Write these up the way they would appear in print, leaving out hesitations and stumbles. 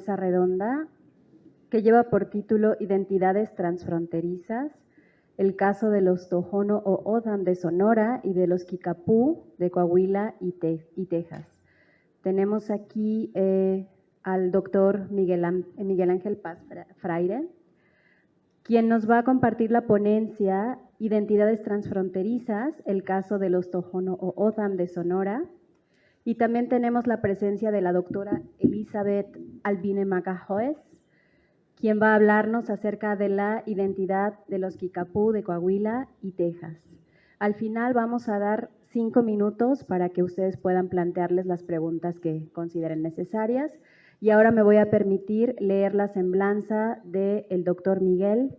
mesa redonda que lleva por título Identidades transfronterizas, el caso de los Tohono O'odham de Sonora y de los Kickapoo de Coahuila y Texas. Tenemos aquí al doctor Miguel Ángel Paz Freire, quien nos va a compartir la ponencia Identidades transfronterizas, el caso de los Tohono O'odham de Sonora. Y también tenemos la presencia de la doctora Elizabeth Albine Magajoes, quien va a hablarnos acerca de la identidad de los Kickapoo de Coahuila y Texas. Al final vamos a dar 5 minutos para que ustedes puedan plantearles las preguntas que consideren necesarias. Y ahora me voy a permitir leer la semblanza del doctor Miguel,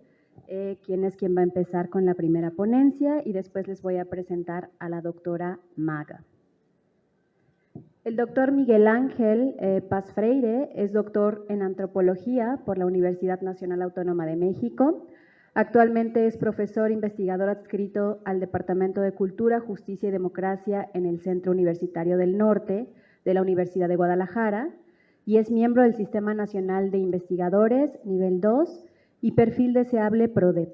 quien va a empezar con la primera ponencia, y después les voy a presentar a la doctora Maga. El doctor Miguel Ángel Paz Freire es doctor en antropología por la Universidad Nacional Autónoma de México. Actualmente es profesor investigador adscrito al Departamento de Cultura, Justicia y Democracia en el Centro Universitario del Norte de la Universidad de Guadalajara y es miembro del Sistema Nacional de Investigadores, nivel 2 y perfil deseable PRODEP.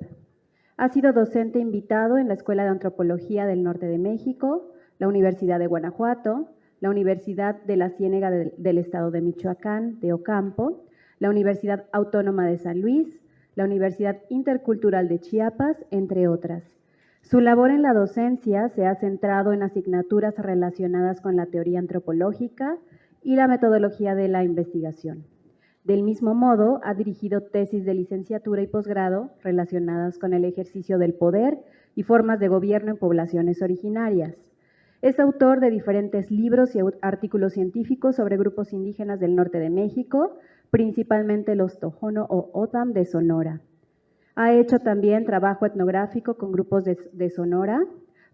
Ha sido docente invitado en la Escuela de Antropología del Norte de México, la Universidad de Guanajuato, la Universidad de la Ciénega del Estado de Michoacán, de Ocampo, la Universidad Autónoma de San Luis, la Universidad Intercultural de Chiapas, entre otras. Su labor en la docencia se ha centrado en asignaturas relacionadas con la teoría antropológica y la metodología de la investigación. Del mismo modo, ha dirigido tesis de licenciatura y posgrado relacionadas con el ejercicio del poder y formas de gobierno en poblaciones originarias. Es autor de diferentes libros y artículos científicos sobre grupos indígenas del norte de México, principalmente los Tohono O'odham de Sonora. Ha hecho también trabajo etnográfico con grupos de Sonora,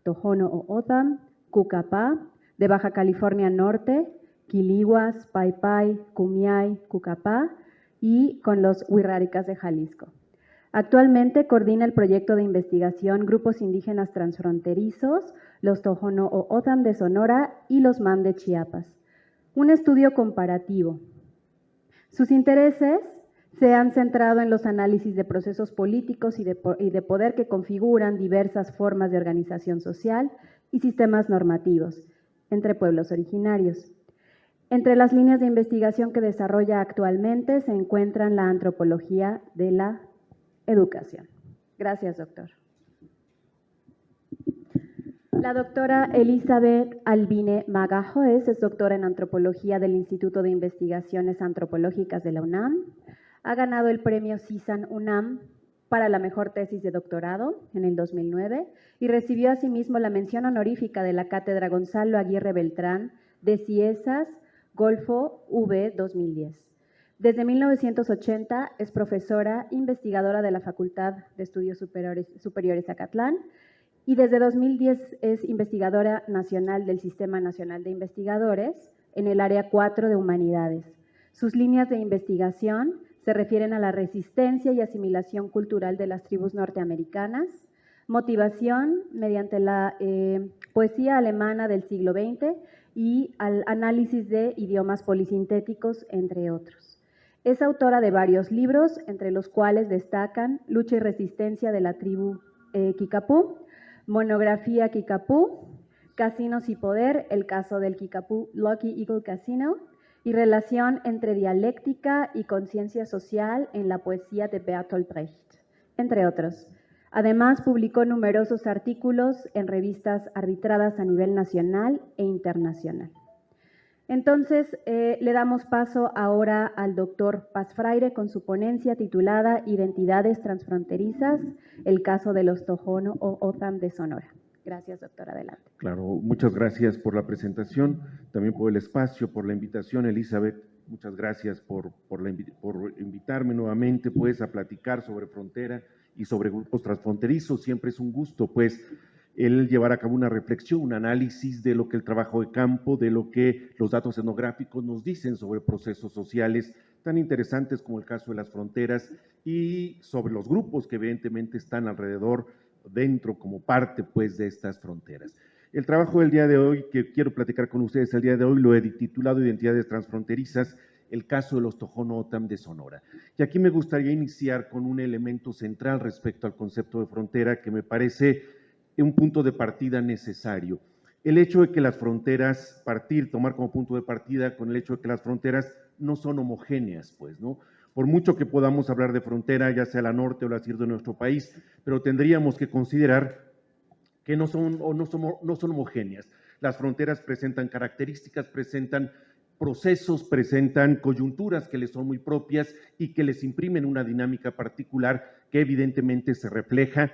Tohono O'odham, Cucapá, de Baja California Norte, Quilihuas, Paipai, Kumiai, Cucapá y con los Huirráricas de Jalisco. Actualmente coordina el proyecto de investigación Grupos Indígenas Transfronterizos, los Tohono O'odham de Sonora y los MAM de Chiapas. Un estudio comparativo. Sus intereses se han centrado en los análisis de procesos políticos y de poder que configuran diversas formas de organización social y sistemas normativos entre pueblos originarios. Entre las líneas de investigación que desarrolla actualmente se encuentran la antropología de la educación. Gracias, doctor. La doctora Elizabeth Albine Magajoes es doctora en antropología del Instituto de Investigaciones Antropológicas de la UNAM. Ha ganado el premio CISAN UNAM para la mejor tesis de doctorado en el 2009 y recibió asimismo la mención honorífica de la Cátedra Gonzalo Aguirre Beltrán de Ciesas Golfo V 2010. Desde 1980 es profesora investigadora de la Facultad de Estudios Superiores Acatlán y desde 2010 es investigadora nacional del Sistema Nacional de Investigadores en el área 4 de Humanidades. Sus líneas de investigación se refieren a la resistencia y asimilación cultural de las tribus norteamericanas, motivación mediante la poesía alemana del siglo XX y al análisis de idiomas polisintéticos, entre otros. Es autora de varios libros, entre los cuales destacan Lucha y resistencia de la tribu Kickapoo, Monografía Kickapoo, Casinos y poder, el caso del Kickapoo Lucky Eagle Casino, y Relación entre dialéctica y conciencia social en la poesía de Bertolt Brecht, entre otros. Además, publicó numerosos artículos en revistas arbitradas a nivel nacional e internacional. Entonces, le damos paso ahora al doctor Paz Freire con su ponencia titulada Identidades transfronterizas, el caso de los Tohono O'odham de Sonora. Gracias, doctor. Adelante. Claro, muchas gracias por la presentación, también por el espacio, por la invitación, Elizabeth. Muchas gracias por invitarme nuevamente pues, a platicar sobre frontera y sobre grupos transfronterizos. Siempre es un gusto pues, el llevar a cabo una reflexión, un análisis de lo que el trabajo de campo, de lo que los datos etnográficos nos dicen sobre procesos sociales tan interesantes como el caso de las fronteras y sobre los grupos que evidentemente están alrededor, dentro, como parte pues de estas fronteras. El trabajo del día de hoy que quiero platicar con ustedes el día de hoy lo he titulado Identidades transfronterizas, el caso de los Tohono O'odham de Sonora. Y aquí me gustaría iniciar con un elemento central respecto al concepto de frontera que me parece un punto de partida necesario. El hecho de que las fronteras, tomar como punto de partida con el hecho de que las fronteras no son homogéneas, pues, ¿no? Por mucho que podamos hablar de frontera, ya sea la norte o la sur de nuestro país, pero tendríamos que considerar que no son homogéneas. Las fronteras presentan características, presentan procesos, presentan coyunturas que les son muy propias y que les imprimen una dinámica particular que evidentemente se refleja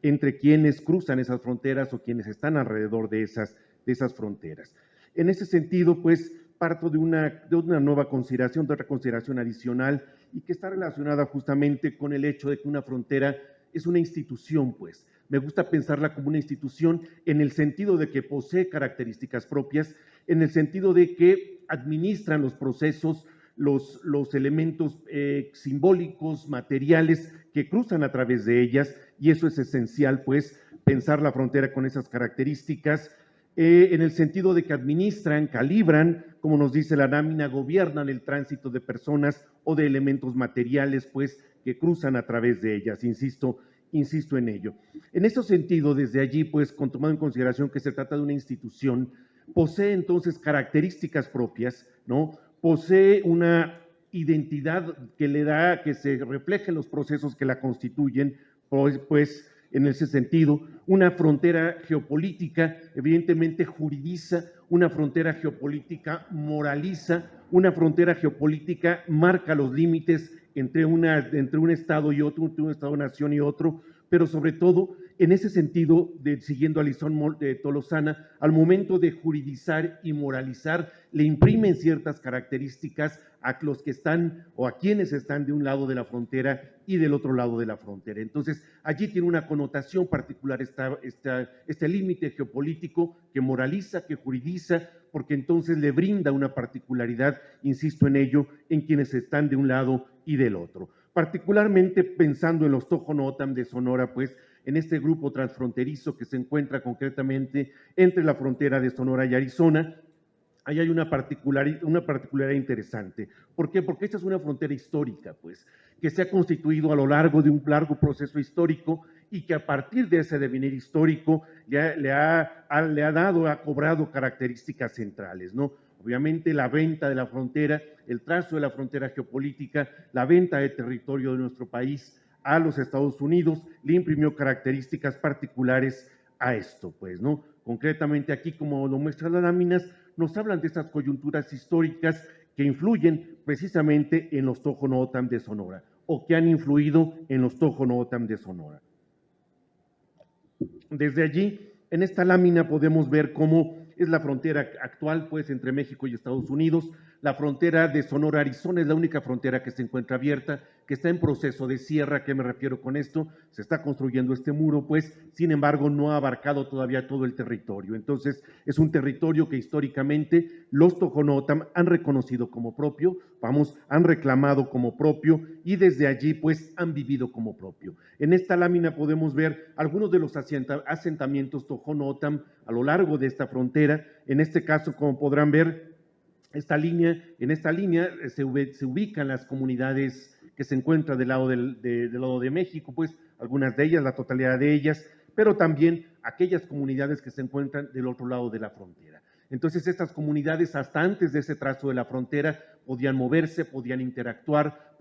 entre quienes cruzan esas fronteras o quienes están alrededor de esas fronteras. En ese sentido, pues, parto de una nueva consideración, de otra consideración adicional, y que está relacionada justamente con el hecho de que una frontera es una institución, pues. Me gusta pensarla como una institución en el sentido de que posee características propias, en el sentido de que administran los procesos, los elementos simbólicos, materiales que cruzan a través de ellas, y eso es esencial, pues, pensar la frontera con esas características, en el sentido de que administran, calibran, como nos dice la lámina, gobiernan el tránsito de personas o de elementos materiales, pues, que cruzan a través de ellas, insisto en ello. En ese sentido, desde allí, pues, tomando en consideración que se trata de una institución, posee entonces características propias, ¿no? Posee una identidad que se refleja en los procesos que la constituyen, pues en ese sentido, una frontera geopolítica evidentemente juridiza, una frontera geopolítica moraliza, una frontera geopolítica marca los límites entre un Estado y otro, entre un Estado-nación y otro, pero sobre todo, en ese sentido, siguiendo a Lisón de Tolosana, al momento de juridizar y moralizar, le imprimen ciertas características a los que están o a quienes están de un lado de la frontera y del otro lado de la frontera. Entonces, allí tiene una connotación particular este límite geopolítico que moraliza, que juridiza, porque entonces le brinda una particularidad, insisto en ello, en quienes están de un lado y del otro. Particularmente pensando en los Tohono O'odham de Sonora, pues, en este grupo transfronterizo que se encuentra concretamente entre la frontera de Sonora y Arizona, ahí hay una particularidad interesante. ¿Por qué? Porque esta es una frontera histórica, pues, que se ha constituido a lo largo de un largo proceso histórico y que a partir de ese devenir histórico ha cobrado características centrales, ¿no? Obviamente la venta de la frontera, el trazo de la frontera geopolítica, la venta de territorio de nuestro país a los Estados Unidos le imprimió características particulares a esto, pues, ¿no? Concretamente aquí, como lo muestran las láminas, nos hablan de estas coyunturas históricas que influyen precisamente en los Tohono O'odham de Sonora o que han influido en los Tohono O'odham de Sonora. Desde allí, en esta lámina podemos ver cómo es la frontera actual, pues, entre México y Estados Unidos. La frontera de Sonora, Arizona, es la única frontera que se encuentra abierta, que está en proceso de cierre. ¿A qué me refiero con esto? Se está construyendo este muro, pues, sin embargo, no ha abarcado todavía todo el territorio. Entonces, es un territorio que históricamente los Tohono O'odham han reconocido como propio, han reclamado como propio y desde allí, pues, han vivido como propio. En esta lámina podemos ver algunos de los asentamientos Tohono O'odham a lo largo de esta frontera. En este caso, como podrán ver, en esta línea se ubican las comunidades que se encuentran del lado de México, pues algunas de ellas, la totalidad de ellas, pero también aquellas comunidades que se encuentran del otro lado de la frontera. Entonces, estas comunidades, hasta antes de ese trazo de la frontera, podían moverse, podían interactuar,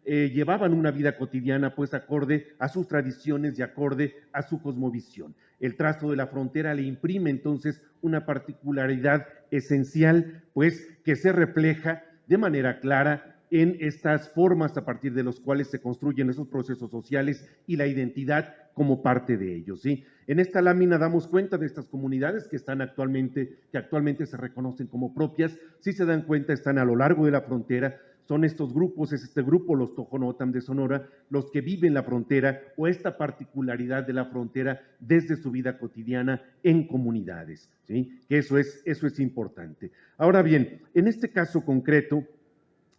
llevaban una vida cotidiana, pues, acorde a sus tradiciones y acorde a su cosmovisión. El trazo de la frontera le imprime, entonces, una particularidad esencial, pues, que se refleja de manera clara en estas formas a partir de los cuales se construyen esos procesos sociales y la identidad como parte de ellos, ¿sí? En esta lámina damos cuenta de estas comunidades que actualmente se reconocen como propias. Si se dan cuenta, están a lo largo de la frontera. Son estos grupos, es este grupo, los Tohono O'odham de Sonora, los que viven la frontera o esta particularidad de la frontera desde su vida cotidiana en comunidades, ¿sí? Que eso es importante. Ahora bien, en este caso concreto,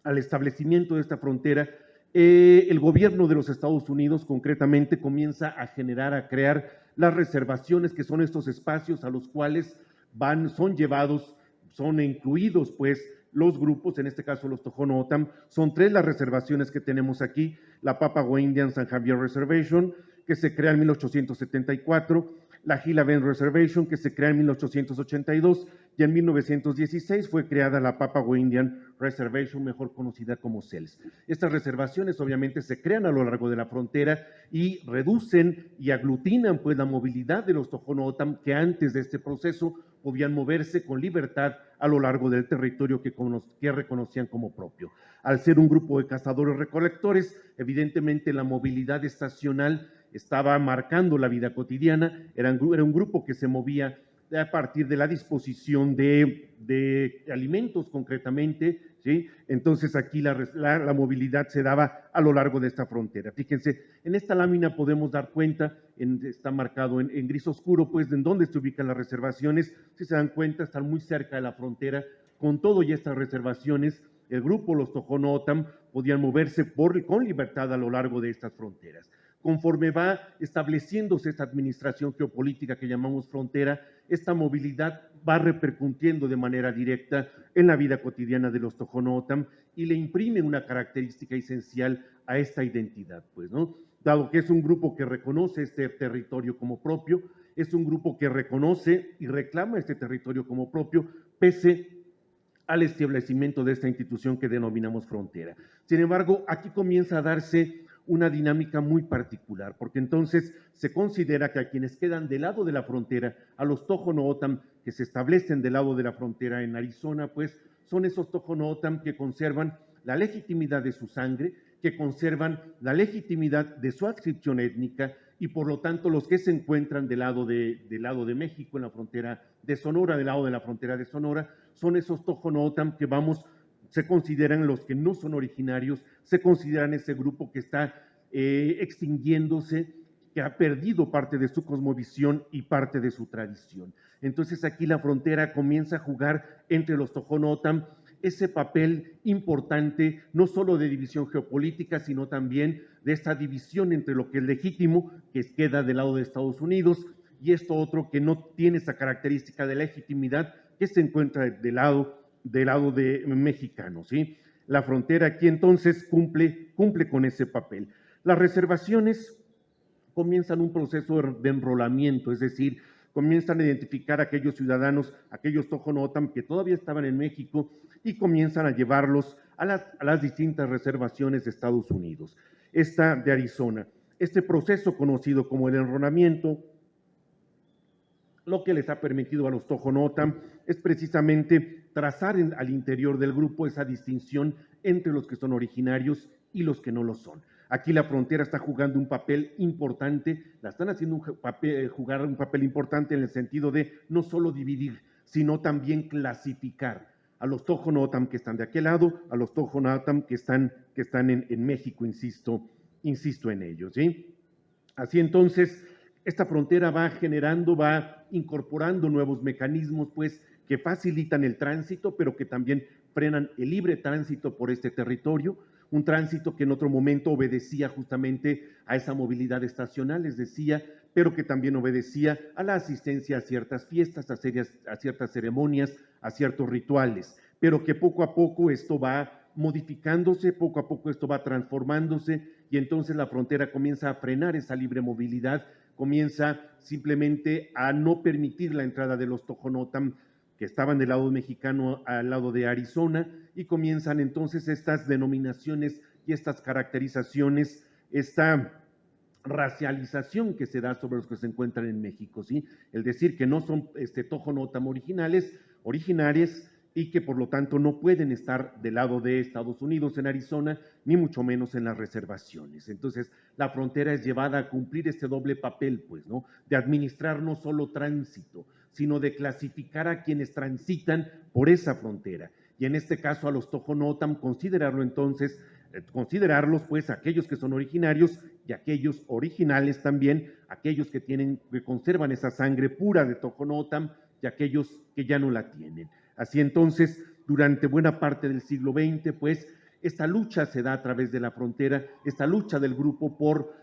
al establecimiento de esta frontera, el gobierno de los Estados Unidos concretamente comienza a crear las reservaciones, que son estos espacios a los cuales son incluidos, pues, los grupos, en este caso los Tohono O'odham. Son 3 las reservaciones que tenemos aquí: la Papago Indian San Javier Reservation, que se crea en 1874, la Gila Bend Reservation, que se crea en 1882, y en 1916 fue creada la Papago Indian Reservation, mejor conocida como CELS. Estas reservaciones obviamente se crean a lo largo de la frontera y reducen y aglutinan pues la movilidad de los Tohono O'odham, que antes de este proceso podían moverse con libertad a lo largo del territorio que reconocían como propio. Al ser un grupo de cazadores-recolectores, evidentemente la movilidad estacional estaba marcando la vida cotidiana. Era un grupo que se movía a partir de la disposición de alimentos concretamente, ¿sí? Entonces aquí la movilidad se daba a lo largo de esta frontera. Fíjense, en esta lámina podemos dar cuenta, está marcado en gris oscuro, pues en dónde se ubican las reservaciones. Si se dan cuenta, están muy cerca de la frontera. Con todo y estas reservaciones, el grupo, los Tohono O'odham, podían moverse con libertad a lo largo de estas fronteras. Conforme va estableciéndose esta administración geopolítica que llamamos frontera, esta movilidad va repercutiendo de manera directa en la vida cotidiana de los Tohono O'odham y le imprime una característica esencial a esta identidad, pues, ¿no? Dado que es un grupo que reconoce este territorio como propio, es un grupo que reconoce y reclama este territorio como propio, pese al establecimiento de esta institución que denominamos frontera. Sin embargo, aquí comienza a darse una dinámica muy particular, porque entonces se considera que a quienes quedan del lado de la frontera, a los Tohono O'odham que se establecen del lado de la frontera en Arizona, pues son esos Tohono O'odham que conservan la legitimidad de su sangre, que conservan la legitimidad de su adscripción étnica, y por lo tanto los que se encuentran del lado de México, en la frontera de Sonora, del lado de la frontera de Sonora, son esos Tohono O'odham que se consideran los que no son originarios, se consideran ese grupo que está extinguiéndose, que ha perdido parte de su cosmovisión y parte de su tradición. Entonces aquí la frontera comienza a jugar entre los Tohono O'odham ese papel importante, no solo de división geopolítica, sino también de esta división entre lo que es legítimo, que queda del lado de Estados Unidos, y esto otro que no tiene esa característica de legitimidad, que se encuentra del lado de mexicanos, ¿sí? La frontera aquí entonces cumple con ese papel. Las reservaciones comienzan un proceso de enrolamiento, es decir, comienzan a identificar a aquellos ciudadanos, aquellos Tohono O'odham que todavía estaban en México, y comienzan a llevarlos a las distintas reservaciones de Estados Unidos. Esta de Arizona. Este proceso conocido como el enrolamiento, lo que les ha permitido a los Tohono O'odham es precisamente trazar al interior del grupo esa distinción entre los que son originarios y los que no lo son. Aquí la frontera está jugando un papel importante, la están haciendo jugar un papel importante en el sentido de no solo dividir, sino también clasificar a los Tohono O'odham que están de aquel lado, a los Tohono O'odham que están en México, insisto en ello, ¿sí? Así entonces, esta frontera va incorporando nuevos mecanismos, pues, que facilitan el tránsito, pero que también frenan el libre tránsito por este territorio, un tránsito que en otro momento obedecía justamente a esa movilidad estacional, les decía, pero que también obedecía a la asistencia a ciertas fiestas, a ciertas ceremonias, a ciertos rituales, pero que poco a poco esto va modificándose, poco a poco esto va transformándose, y entonces la frontera comienza a frenar esa libre movilidad, comienza simplemente a no permitir la entrada de los Tohono O'odham que estaban del lado mexicano al lado de Arizona, y comienzan entonces estas denominaciones y estas caracterizaciones, esta racialización que se da sobre los que se encuentran en México, ¿sí? El decir que no son Tohono O'odham originarias, y que por lo tanto no pueden estar del lado de Estados Unidos en Arizona, ni mucho menos en las reservaciones. Entonces, la frontera es llevada a cumplir este doble papel, pues, ¿no? De administrar no solo tránsito, sino de clasificar a quienes transitan por esa frontera. Y en este caso a los Tohono O'odham considerarlos pues aquellos que son originarios y aquellos originales también, aquellos que conservan esa sangre pura de Tohono O'odham y aquellos que ya no la tienen. Así entonces, durante buena parte del siglo XX, pues, esta lucha se da a través de la frontera, esta lucha del grupo por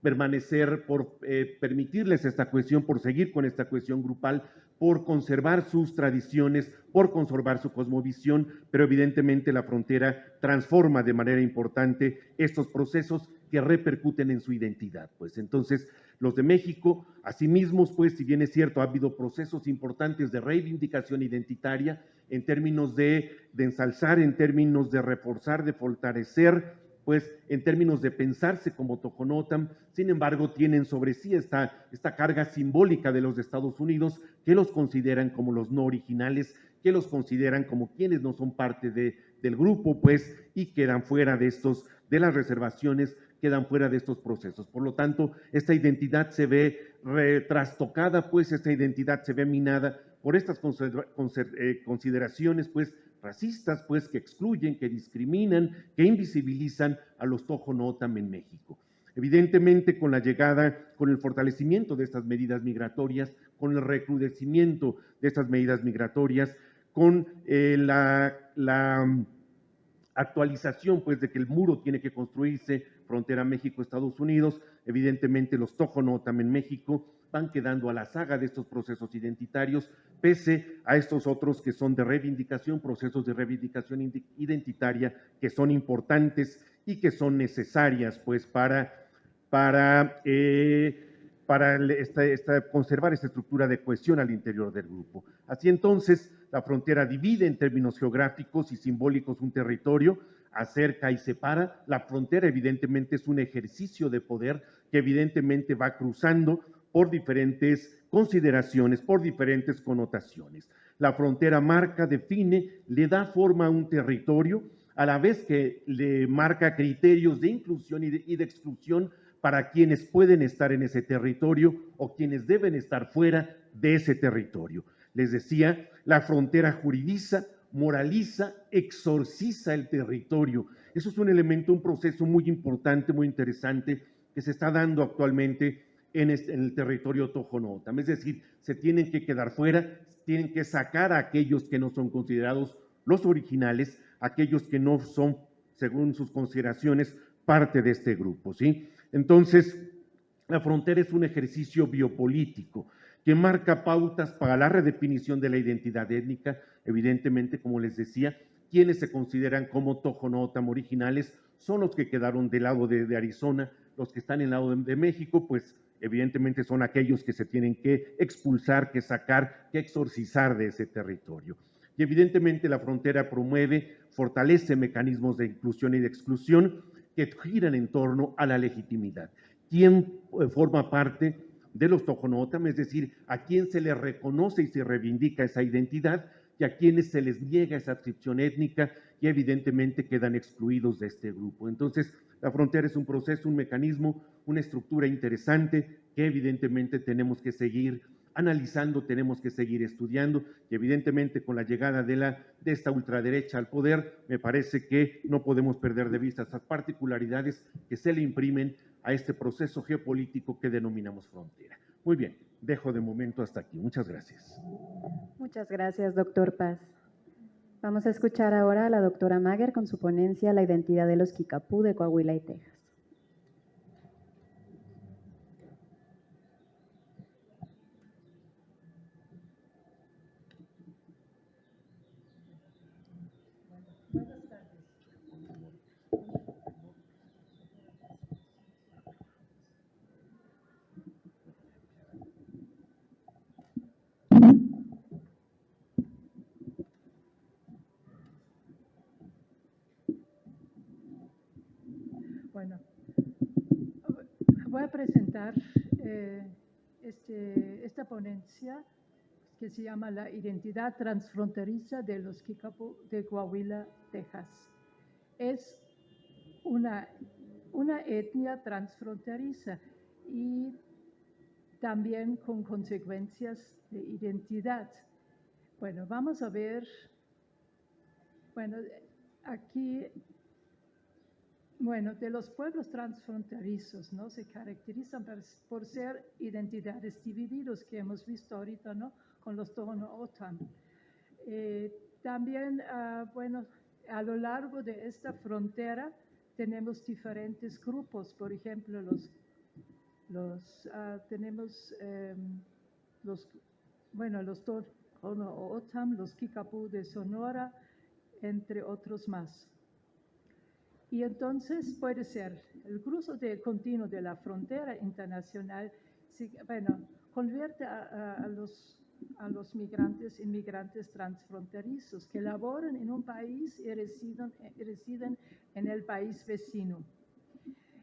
permanecer, por permitirles esta cohesión, por seguir con esta cohesión grupal, por conservar sus tradiciones, por conservar su cosmovisión, pero evidentemente la frontera transforma de manera importante estos procesos que repercuten en su identidad. Pues entonces, los de México, asimismo, pues si bien es cierto, ha habido procesos importantes de reivindicación identitaria en términos de ensalzar, en términos de reforzar, de fortalecer, pues en términos de pensarse como Tohonotam, sin embargo tienen sobre sí esta carga simbólica de los Estados Unidos, que los consideran como los no originales, que los consideran como quienes no son parte del grupo, pues, y quedan fuera de las reservaciones, quedan fuera de estos procesos. Por lo tanto, esta identidad se ve trastocada, pues, esta identidad se ve minada por estas consideraciones, pues, racistas, pues, que excluyen, que discriminan, que invisibilizan a los Tohonotam en México. Evidentemente, con la llegada, con el fortalecimiento de estas medidas migratorias, con el recrudecimiento de estas medidas migratorias, con la actualización, pues, de que el muro tiene que construirse, frontera México-Estados Unidos, evidentemente los Tohonotam en México van quedando a la saga de estos procesos identitarios, pese a estos otros que son de reivindicación, procesos de reivindicación identitaria que son importantes y que son necesarias, pues, para conservar esta estructura de cohesión al interior del grupo. Así entonces, la frontera divide en términos geográficos y simbólicos un territorio, acerca y separa. La frontera evidentemente es un ejercicio de poder que evidentemente va cruzando por diferentes consideraciones, por diferentes connotaciones. La frontera marca, define, le da forma a un territorio, a la vez que le marca criterios de inclusión y de exclusión para quienes pueden estar en ese territorio o quienes deben estar fuera de ese territorio. Les decía, la frontera juridiza, moraliza, exorciza el territorio. Eso es un elemento, un proceso muy importante, muy interesante que se está dando actualmente en el territorio Tohonotam. Es decir, se tienen que quedar fuera, tienen que sacar a aquellos que no son considerados los originales, aquellos que no son, según sus consideraciones, parte de este grupo, ¿sí? Entonces, la frontera es un ejercicio biopolítico que marca pautas para la redefinición de la identidad étnica. Evidentemente, como les decía, quienes se consideran como Tohonotam originales son los que quedaron del lado de Arizona, los que están en el lado de México, pues evidentemente son aquellos que se tienen que expulsar, que sacar, que exorcizar de ese territorio. Y evidentemente la frontera promueve, fortalece mecanismos de inclusión y de exclusión que giran en torno a la legitimidad. ¿Quién forma parte de los Tohonotam? Es decir, a quién se le reconoce y se reivindica esa identidad y a quienes se les niega esa adscripción étnica y evidentemente quedan excluidos de este grupo. Entonces, la frontera es un proceso, un mecanismo, una estructura interesante que evidentemente tenemos que seguir analizando, tenemos que seguir estudiando y evidentemente con la llegada de esta ultraderecha al poder, me parece que no podemos perder de vista estas particularidades que se le imprimen a este proceso geopolítico que denominamos frontera. Muy bien, dejo de momento hasta aquí. Muchas gracias. Muchas gracias, doctor Paz. Vamos a escuchar ahora a la doctora Mager con su ponencia La identidad de los Kickapoo de Coahuila y Texas. Bueno, voy a presentar esta ponencia que se llama La identidad transfronteriza de los Kickapoo de Coahuila, Texas. Es una etnia transfronteriza y también con consecuencias de identidad. Bueno, vamos a ver, bueno, aquí, bueno, de los pueblos transfronterizos, ¿no? Se caracterizan por ser identidades divididas que hemos visto ahorita, ¿no? Con los Tohonotam. También, bueno, a lo largo de esta frontera tenemos diferentes grupos, por ejemplo, bueno, los Tohono O'odham, los Kickapoo de Sonora, entre otros más. Y entonces puede ser el cruce continuo de la frontera internacional, bueno, convierte a los inmigrantes transfronterizos que laboran en un país y residen en el país vecino.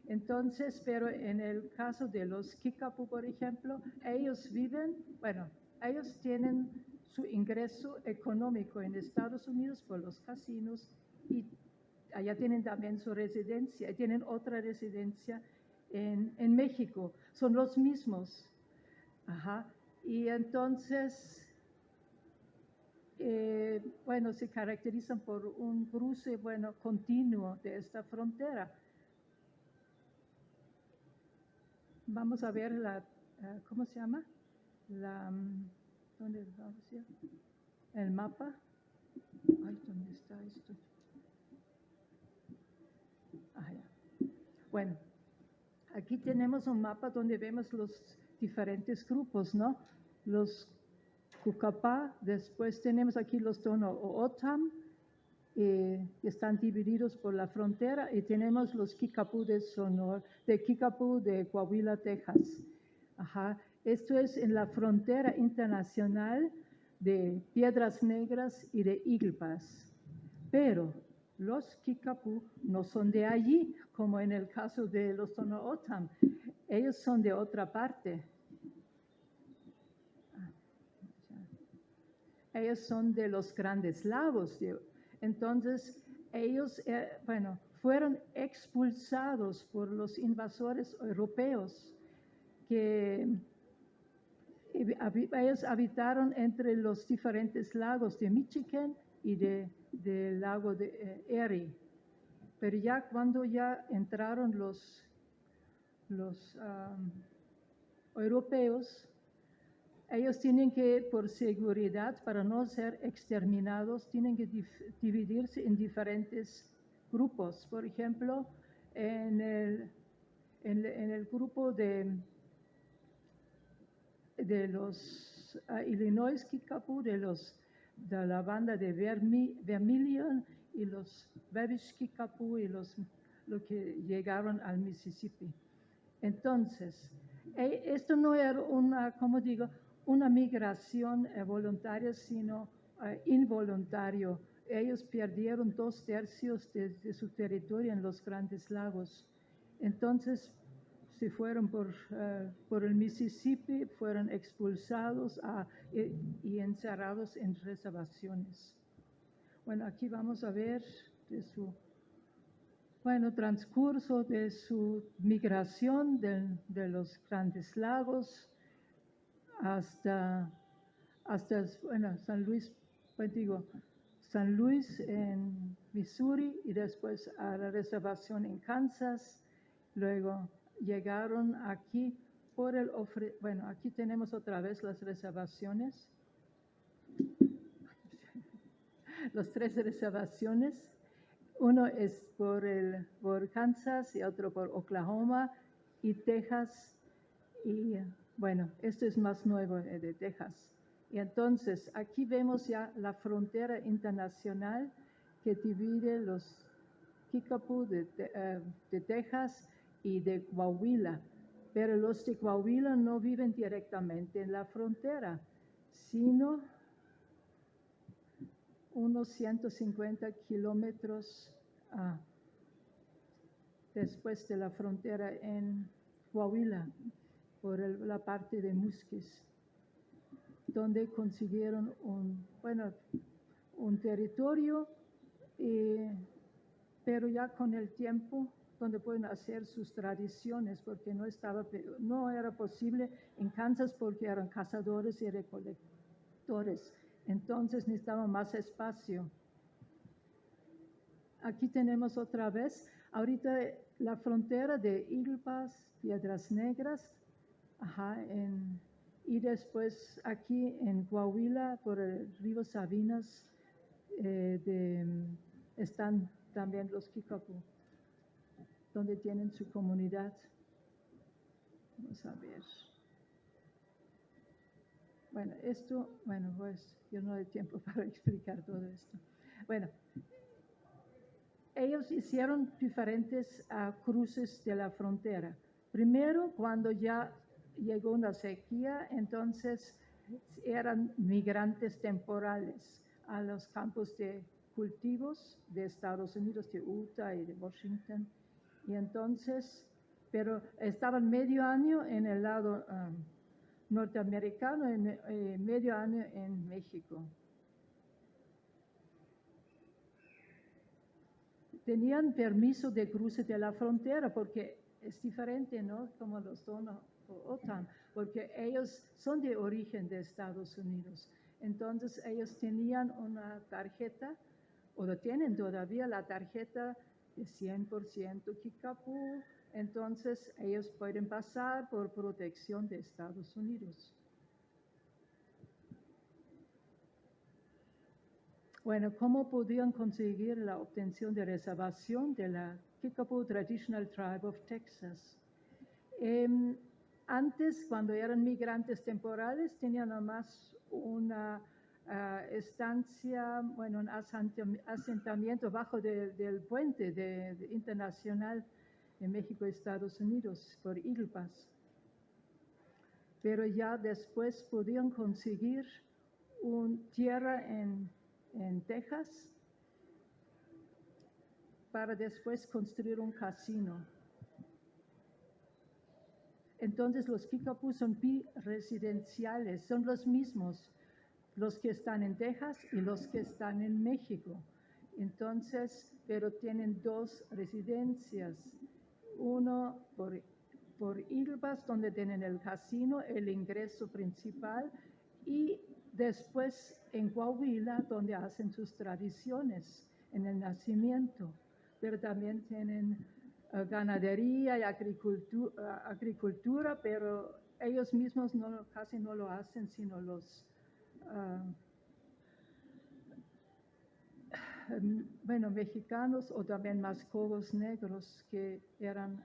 Entonces, pero en el caso de los Kickapoo, por ejemplo, ellos tienen su ingreso económico en Estados Unidos por los casinos y allá tienen también su residencia, tienen otra residencia en México, son los mismos. Ajá. Y entonces, se caracterizan por un cruce, continuo de esta frontera. Vamos a ver ¿cómo se llama? ¿Dónde vamos a ir? El mapa. Ay, ¿dónde está esto? Ah, ya. Bueno, aquí tenemos un mapa donde vemos los diferentes grupos, ¿no? Los Cucapá, después tenemos aquí los Tohono O'odham, que están divididos por la frontera, y tenemos los Kickapoo de Coahuila, Texas. Ajá. Esto es en la frontera internacional de Piedras Negras y de Eagle Pass. Pero los Kickapoo no son de allí, como en el caso de los Tohono O'odham. Ellos son de otra parte. Ellos son de los Grandes Lagos. Entonces, ellos, fueron expulsados por los invasores europeos que ellos habitaron entre los diferentes lagos de Michigan y del lago de Erie. Pero ya cuando ya entraron los europeos, ellos tienen que, por seguridad, para no ser exterminados, tienen que dividirse en diferentes grupos. Por ejemplo, en el grupo de los Illinois Kickapoo, de la banda de Vermilion y los Babish Kickapoo y los que llegaron al Mississippi. Entonces, esto no era una migración voluntaria, sino involuntario. Ellos perdieron 2/3 de su territorio en los Grandes Lagos. Entonces, se fueron por el Mississippi, fueron expulsados y encerrados en reservaciones. Bueno, aquí vamos a ver de su transcurso de su migración de los Grandes Lagos hasta San Luis, San Luis en Missouri y después a la reservación en Kansas. Luego llegaron aquí aquí tenemos otra vez las reservaciones, las 3 reservaciones. Uno es por Kansas y otro por Oklahoma y Texas. Y esto es más nuevo de Texas. Y entonces aquí vemos ya la frontera internacional que divide los Kickapoo de Texas y de Coahuila. Pero los de Coahuila no viven directamente en la frontera, sino unos 150 kilómetros después de la frontera en Coahuila, por la parte de Musquis, donde consiguieron un territorio, pero ya con el tiempo, donde pueden hacer sus tradiciones, porque no era posible en Kansas porque eran cazadores y recolectores. Entonces necesitaban más espacio. Aquí tenemos otra vez, ahorita la frontera de Eagle Pass, Piedras Negras, y después aquí en Coahuila, por el río Sabinas, están también los Kickapoo, donde tienen su comunidad. Vamos a ver. Bueno, esto, bueno, pues yo no hay tiempo para explicar todo esto. Bueno, ellos hicieron diferentes cruces de la frontera. Primero, cuando ya llegó una sequía, entonces eran migrantes temporales a los campos de cultivos de Estados Unidos, de Utah y de Washington. Y entonces, pero estaban medio año en el lado norteamericano y medio año en México. Tenían permiso de cruce de la frontera porque es diferente, ¿no? Como los DONA o OTAN, porque ellos son de origen de Estados Unidos. Entonces ellos tenían una tarjeta, o lo tienen todavía, la tarjeta de 100% Kickapoo. Entonces ellos pueden pasar por protección de Estados Unidos. Bueno, ¿cómo podían conseguir la obtención de reservación de la Kickapoo Traditional Tribe of Texas? Antes, cuando eran migrantes temporales, tenían nomás una estancia, bueno, un asentamiento bajo del puente internacional de México y Estados Unidos por Eagle Pass. Pero ya después podían conseguir tierra en Texas para después construir un casino. Entonces los Kickapoo son biresidenciales, son los mismos, los que están en Texas y los que están en México. Entonces, pero tienen dos residencias, uno por Eagle Pass, donde tienen el casino, el ingreso principal, y después en Coahuila, donde hacen sus tradiciones en el nacimiento, pero también tienen ganadería y agricultura, pero ellos mismos casi no lo hacen, sino los, bueno, mexicanos o también mascogos negros que eran,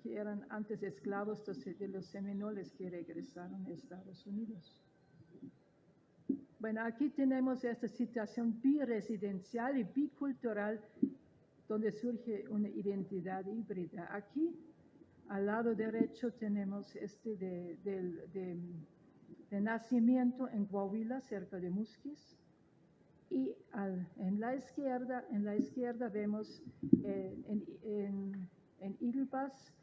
que eran antes esclavos de los seminoles que regresaron a Estados Unidos. Bueno, aquí tenemos esta situación biresidencial y bicultural donde surge una identidad híbrida. Aquí, al lado derecho, tenemos de nacimiento en Coahuila, cerca de Musquis, y en la izquierda vemos en Eagle Pass,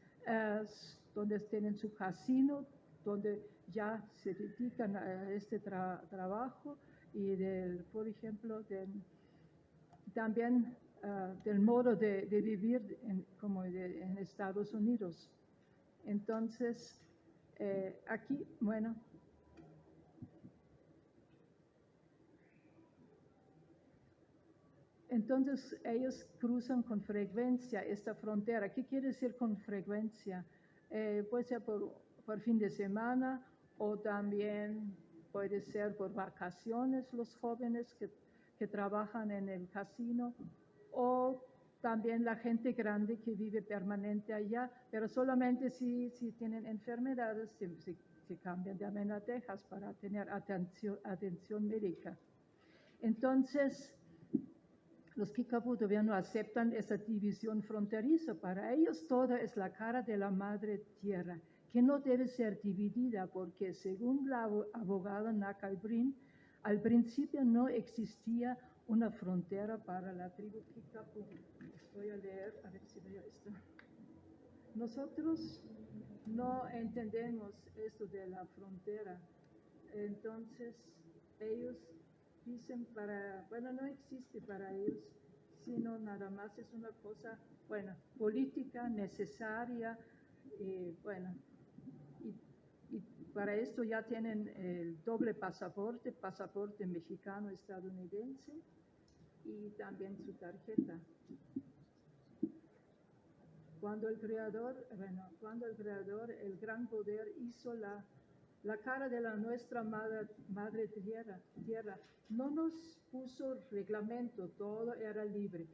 donde tienen su casino, donde ya se dedican a este trabajo y por ejemplo, también del modo de vivir en Estados Unidos. Entonces, aquí, bueno, entonces ellos cruzan con frecuencia esta frontera. ¿Qué quiere decir con frecuencia? Puede ser por fin de semana o también puede ser por vacaciones los jóvenes que trabajan en el casino, o también la gente grande que vive permanente allá, pero solamente si tienen enfermedades se cambian también a Texas para tener atención médica. Entonces, los Kickapoo todavía no aceptan esa división fronteriza. Para ellos toda es la cara de la madre tierra, que no debe ser dividida porque según la abogada Nakai Brin, al principio no existía una frontera para la tribu Kickapoo. Voy a leer, a ver si veo esto. Nosotros no entendemos esto de la frontera. Entonces, ellos dicen bueno, no existe para ellos, sino nada más es una cosa, bueno, política, necesaria, bueno, y para esto ya tienen el doble pasaporte mexicano, estadounidense, y también su tarjeta. Cuando el Creador, el gran poder, hizo la cara de nuestra madre tierra, no nos puso reglamento, todo era libre.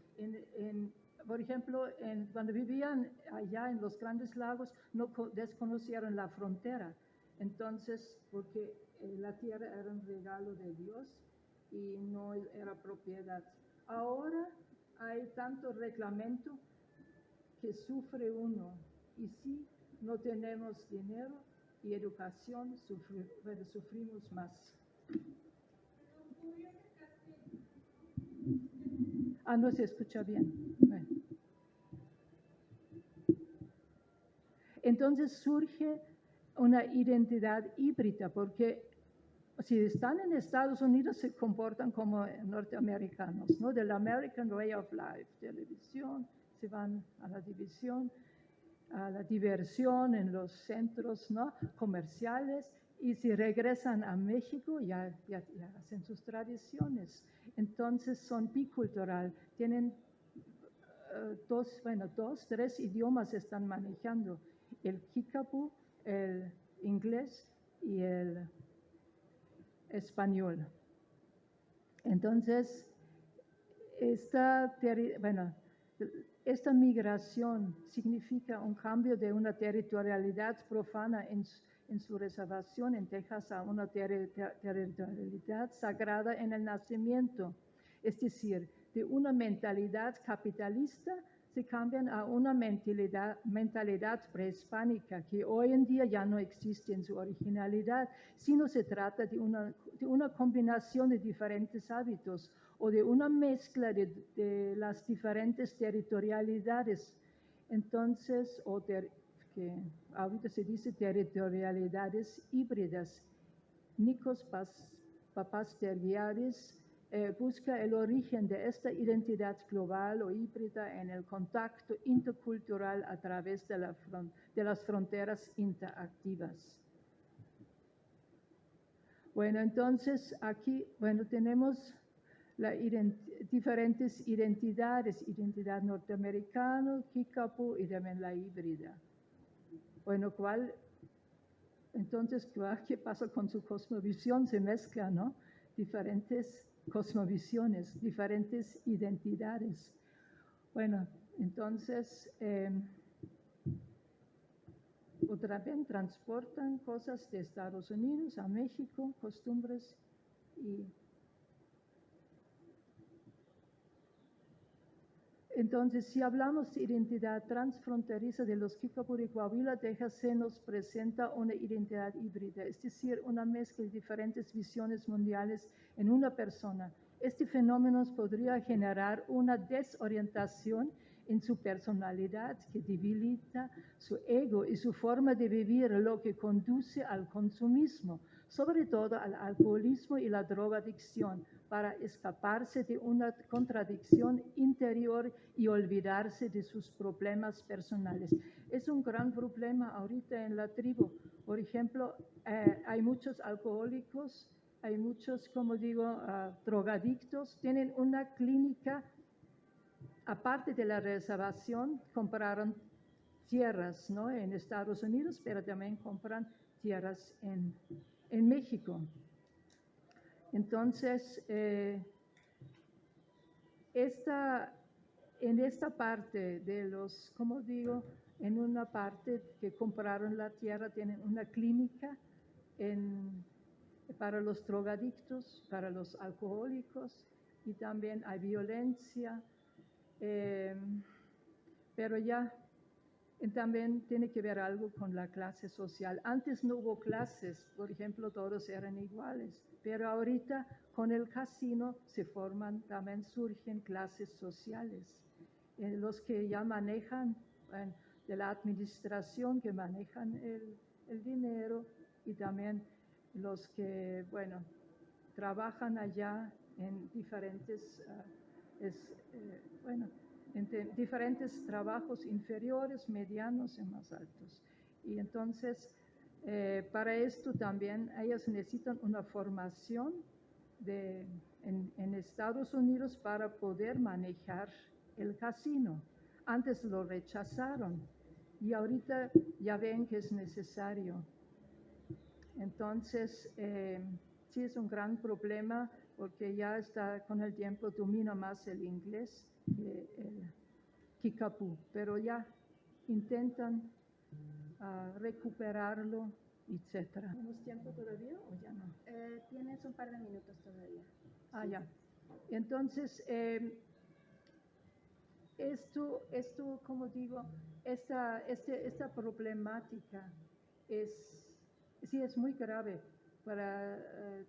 Por ejemplo, cuando vivían allá en los Grandes Lagos, no desconocieron la frontera. Entonces, porque la tierra era un regalo de Dios y no era propiedad. Ahora hay tanto reglamento que sufre uno. Y si no tenemos dinero y educación, sufrimos más. No se escucha bien. Bueno. Entonces surge una identidad híbrida, porque si están en Estados Unidos se comportan como norteamericanos, ¿no? Del American Way of Life, televisión, se van a la diversión en los centros, ¿no?, comerciales, y si regresan a México ya hacen sus tradiciones. Entonces son bicultural, tienen tres idiomas están manejando, el Kickapoo, el inglés y el español. Entonces, esta migración significa un cambio de una territorialidad profana en su reservación en Texas a una territorialidad sagrada en el nacimiento. Es decir, de una mentalidad capitalista se cambian a una mentalidad prehispánica que hoy en día ya no existe en su originalidad, sino se trata de una combinación de diferentes hábitos o de una mezcla de las diferentes territorialidades. Entonces, que ahorita se dice territorialidades híbridas. Nikos Papastergiadis busca el origen de esta identidad global o híbrida en el contacto intercultural a través de las fronteras interactivas. Bueno, entonces aquí, tenemos diferentes identidades, identidad norteamericana, Kickapoo y también la híbrida. Bueno, ¿qué pasa con su cosmovisión? Se mezcla, ¿no? Diferentes cosmovisiones, diferentes identidades. Bueno, entonces, otra vez transportan cosas de Estados Unidos a México, costumbres y... Entonces, si hablamos de identidad transfronteriza de los Kickapoo de Coahuila, Texas, se nos presenta una identidad híbrida, es decir, una mezcla de diferentes visiones mundiales en una persona. Este fenómeno podría generar una desorientación en su personalidad que debilita su ego y su forma de vivir, lo que conduce al consumismo, sobre todo al alcoholismo y la drogadicción, para escaparse de una contradicción interior y olvidarse de sus problemas personales. Es un gran problema ahorita en la tribu. Por ejemplo, hay muchos alcohólicos, hay muchos, drogadictos, tienen una clínica, aparte de la reservación, compraron tierras, ¿no?, en Estados Unidos, pero también compran tierras en México. Entonces, en esta parte de los, en una parte que compraron la tierra, tienen una clínica para los drogadictos, para los alcohólicos, y también hay violencia, pero también tiene que ver algo con la clase social. Antes no hubo clases, por ejemplo, todos eran iguales, pero ahorita con el casino también surgen clases sociales. Los que ya manejan, de la administración, que manejan el dinero, y también los que, trabajan allá en diferentes, diferentes trabajos inferiores, medianos y más altos. Y entonces, para esto también ellos necesitan una formación en Estados Unidos para poder manejar el casino. Antes lo rechazaron y ahorita ya ven que es necesario. Entonces, sí es un gran problema porque ya con el tiempo domina más el inglés que el Kickapoo, pero ya intentan recuperarlo etc. ¿Tenemos tiempo todavía o ya no? Tienes un par de minutos todavía. Ah, ya. Entonces, esto, como digo, esta problemática sí es muy grave para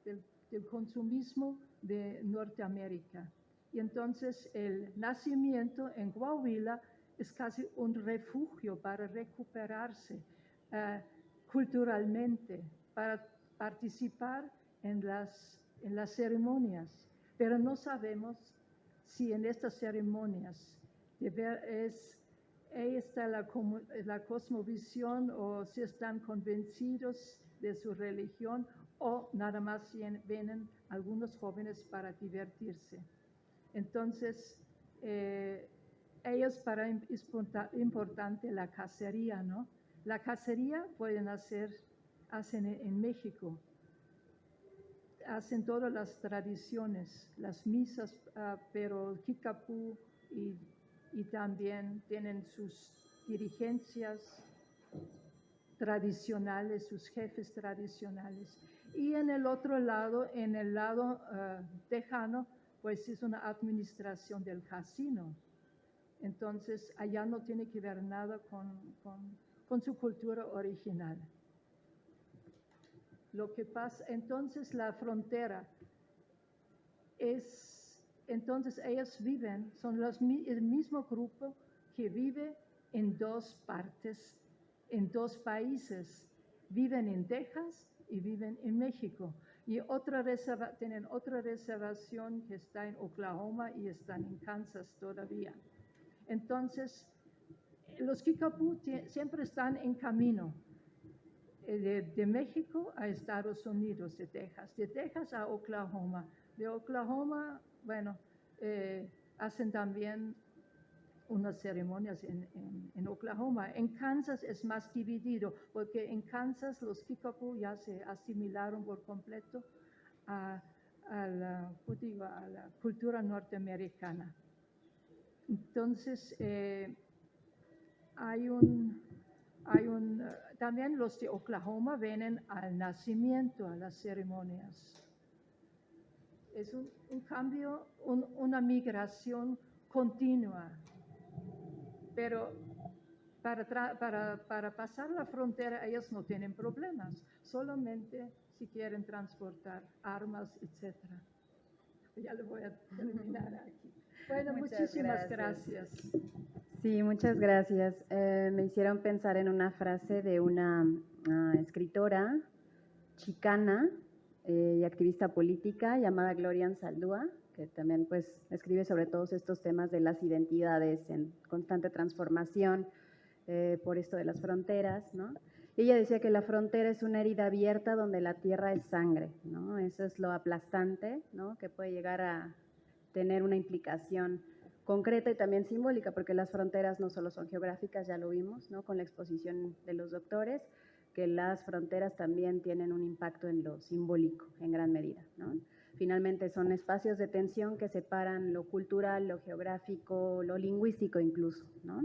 del consumismo de Norteamérica. Y entonces el nacimiento en Coahuila es casi un refugio para recuperarse culturalmente, para participar en las ceremonias. Pero no sabemos si en estas ceremonias ahí está la cosmovisión o si están convencidos de su religión o nada más vienen algunos jóvenes para divertirse. Entonces, ellos es importante la cacería, ¿no? La cacería hacen en México. Hacen todas las tradiciones, las misas, pero Kickapoo y también tienen sus dirigencias tradicionales, sus jefes tradicionales. Y en el otro lado, en el lado tejano, pues es una administración del casino. Entonces, allá no tiene que ver nada con su cultura original. Lo que pasa, entonces la frontera entonces ellos viven, son el mismo grupo que vive en dos partes, en dos países. Viven en Texas y viven en México. Y tienen otra reservación que está en Oklahoma y están en Kansas todavía. Entonces, los Kickapoo siempre están en camino. De México a Estados Unidos, de Texas a Oklahoma. De Oklahoma, bueno, hacen también unas ceremonias en Oklahoma. En Kansas es más dividido, porque en Kansas los Kickapoo ya se asimilaron por completo a la cultura norteamericana. Entonces, también los de Oklahoma vienen al nacimiento, a las ceremonias. Es un cambio, una migración continua. Pero para pasar la frontera ellos no tienen problemas, solamente si quieren transportar armas, etc. Ya le voy a terminar aquí. Bueno, muchísimas gracias. Sí, muchas gracias. Me hicieron pensar en una frase de una escritora chicana y activista política llamada Gloria Anzaldúa, que también pues escribe sobre todos estos temas de las identidades en constante transformación por esto de las fronteras, ¿no? Ella decía que la frontera es una herida abierta donde la tierra es sangre, ¿no? Eso es lo aplastante, ¿no? Que puede llegar a tener una implicación concreta y también simbólica, porque las fronteras no solo son geográficas, ya lo vimos, ¿no? Con la exposición de los doctores, que las fronteras también tienen un impacto en lo simbólico, en gran medida, ¿no? Finalmente son espacios de tensión que separan lo cultural, lo geográfico, lo lingüístico incluso, ¿no?